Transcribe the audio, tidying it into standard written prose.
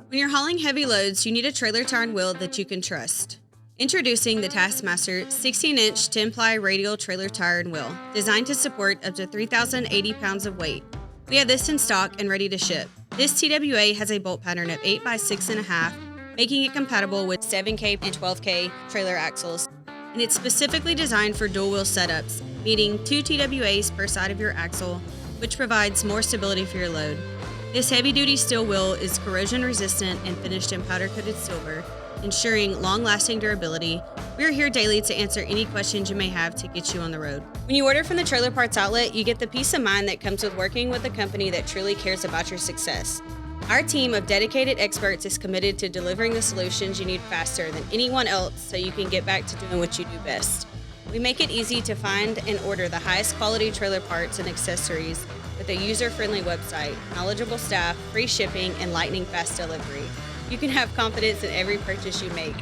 When you're hauling heavy loads, you need a trailer tire and wheel that you can trust. Introducing the Taskmaster 16-inch 10-ply radial trailer tire and wheel, designed to support up to 3,080 pounds of weight. We have this in stock and ready to ship. This TWA has a bolt pattern of 8 by 6.5, making it compatible with 7K and 12K trailer axles. And it's specifically designed for dual wheel setups, meaning 2 TWAs per side of your axle, which provides more stability for your load. This heavy-duty steel wheel is corrosion resistant and finished in powder-coated silver, ensuring long-lasting durability. We're here daily to answer any questions you may have to get you on the road. When you order from the Trailer Parts Outlet, you get the peace of mind that comes with working with a company that truly cares about your success. Our team of dedicated experts is committed to delivering the solutions you need faster than anyone else so you can get back to doing what you do best. We make it easy to find and order the highest quality trailer parts and accessories with a user-friendly website, knowledgeable staff, free shipping, and lightning fast delivery. You can have confidence in every purchase you make.